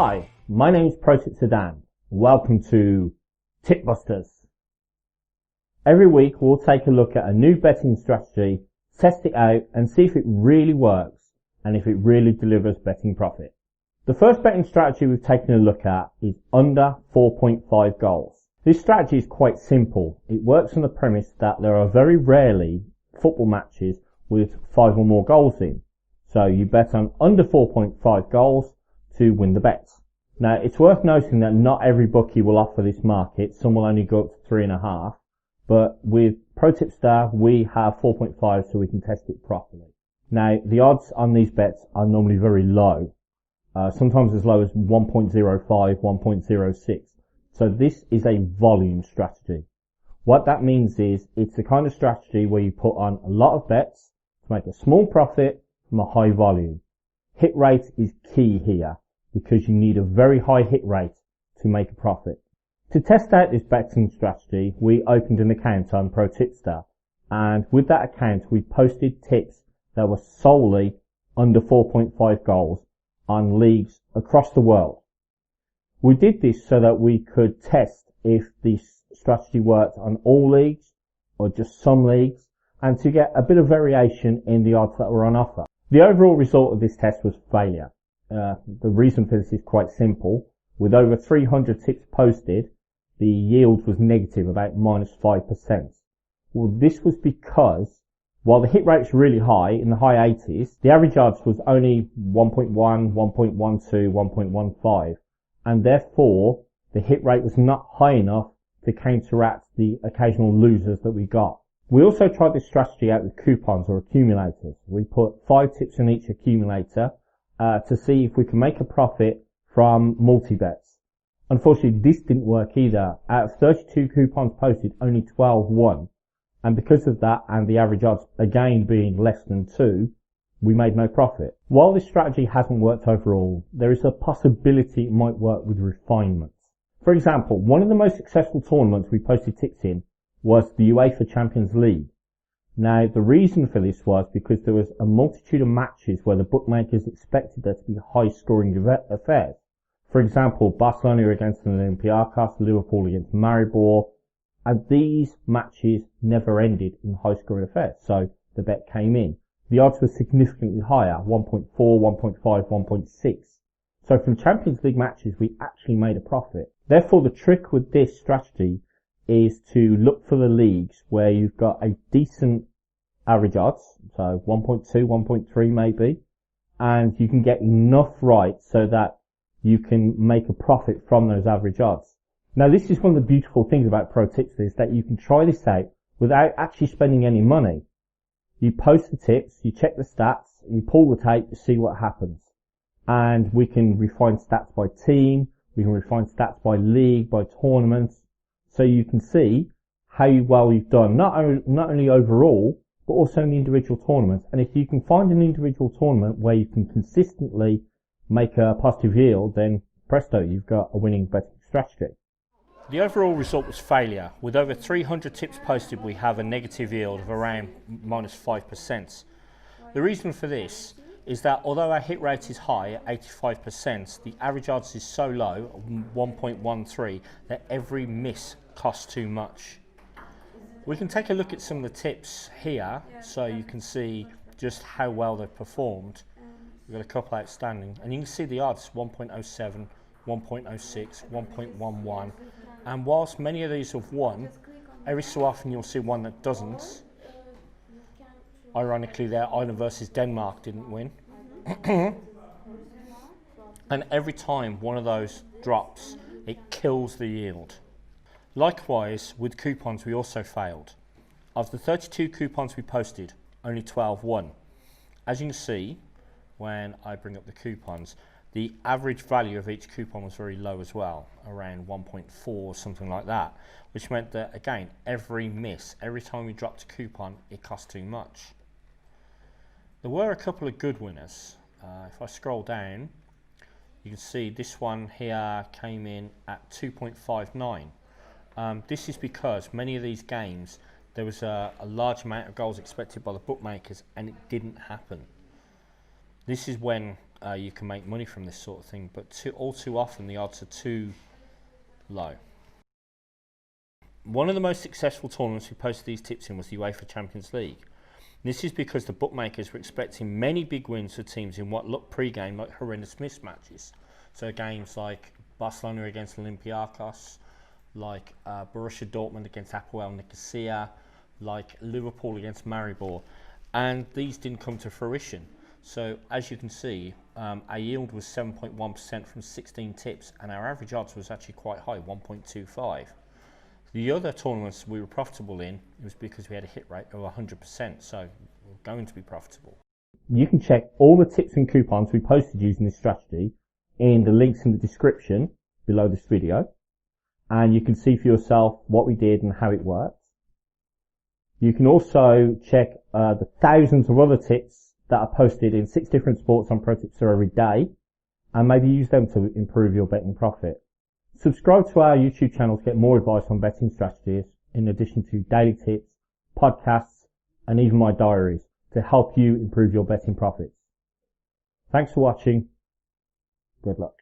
Hi, my name is ProTipsterDan. Welcome to Tip Busters. Every week we'll take a look at a new betting strategy, test it out and see if it really works and if it really delivers betting profit. The first betting strategy we've taken a look at is under 4.5 goals. This strategy is quite simple. It works on the premise that there are very rarely football matches with 5 or more goals in. So you bet on under 4.5 goals to win the bets. Now it's worth noting that not every bookie will offer this market. Some will only go up to 3.5. But with ProTipster we have 4.5 so we can test it properly. Now the odds on these bets are normally very low. Sometimes as low as 1.05, 1.06. So this is a volume strategy. What that means is it's the kind of strategy where you put on a lot of bets to make a small profit from a high volume. Hit rate is key here because you need a very high hit rate to make a profit. To test out this betting strategy, we opened an account on ProTipster, and with that account we posted tips that were solely under 4.5 goals on leagues across the world. We did this so that we could test if this strategy worked on all leagues or just some leagues, and to get a bit of variation in the odds that were on offer. The overall result of this test was failure. The reason for this is quite simple. With over 300 tips posted, the yield was negative, about -5%. Well, this was because while the hit rate's really high, in the high 80s, the average odds was only 1.1, 1.12, 1.15, and therefore the hit rate was not high enough to counteract the occasional losers that we got. We also tried this strategy out with coupons or accumulators. We put 5 tips in each accumulator to see if we can make a profit from multi-bets. Unfortunately, this didn't work either. Out of 32 coupons posted, only 12 won. And because of that, and the average odds again being less than 2, we made no profit. While this strategy hasn't worked overall, there is a possibility it might work with refinements. For example, one of the most successful tournaments we posted tips in was the UEFA Champions League. Now, the reason for this was because there was a multitude of matches where the bookmakers expected there to be high-scoring affairs. For example, Barcelona against Olympiacos, Liverpool against Maribor, and these matches never ended in high-scoring affairs, so the bet came in. The odds were significantly higher, 1.4, 1.5, 1.6. So from Champions League matches, we actually made a profit. Therefore, the trick with this strategy is to look for the leagues where you've got a decent average odds, so 1.2, 1.3 maybe, and you can get enough right so that you can make a profit from those average odds. Now this is one of the beautiful things about ProTipster is that you can try this out without actually spending any money. You post the tips, you check the stats, you pull the tape to see what happens. And we can refine stats by team, we can refine stats by league, by tournaments, so you can see how well you've done, not only overall, but also in the individual tournaments. And if you can find an individual tournament where you can consistently make a positive yield, then presto, you've got a winning betting strategy. The overall result was failure. With over 300 tips posted, we have a negative yield of around -5%. The reason for this is that although our hit rate is high at 85%, the average odds is so low, 1.13, that every miss costs too much. We can take a look at some of the tips here so you can see just how well they've performed. We've got a couple outstanding, and you can see the odds 1.07, 1.06, 1.11, and whilst many of these have won, every so often you'll see one that doesn't. Ironically there, Ireland versus Denmark didn't win. And every time one of those drops, it kills the yield. Likewise, with coupons we also failed. Of the 32 coupons we posted, only 12 won. As you can see, when I bring up the coupons, the average value of each coupon was very low as well, around 1.4, something like that, which meant that, again, every miss, every time we dropped a coupon, it cost too much. There were a couple of good winners. If I scroll down, you can see this one here came in at 2.59. This is because many of these games, there was a large amount of goals expected by the bookmakers and it didn't happen. This is when you can make money from this sort of thing, but all too often the odds are too low. One of the most successful tournaments we posted these tips in was the UEFA Champions League. This is because the bookmakers were expecting many big wins for teams in what looked pre-game like horrendous mismatches. So games like Barcelona against Olympiacos, like Borussia Dortmund against Apoel Nicosia, like Liverpool against Maribor, and these didn't come to fruition. So as you can see, our yield was 7.1% from 16 tips, and our average odds was actually quite high, 1.25. The other tournaments we were profitable in, it was because we had a hit rate of 100%, so we're going to be profitable. You can check all the tips and coupons we posted using this strategy in the links in the description below this video, and you can see for yourself what we did and how it works. You can also check the thousands of other tips that are posted in 6 different sports on ProTipster every day, and maybe use them to improve your betting profit. Subscribe to our YouTube channel to get more advice on betting strategies, in addition to daily tips, podcasts, and even my diaries to help you improve your betting profits. Thanks for watching. Good luck.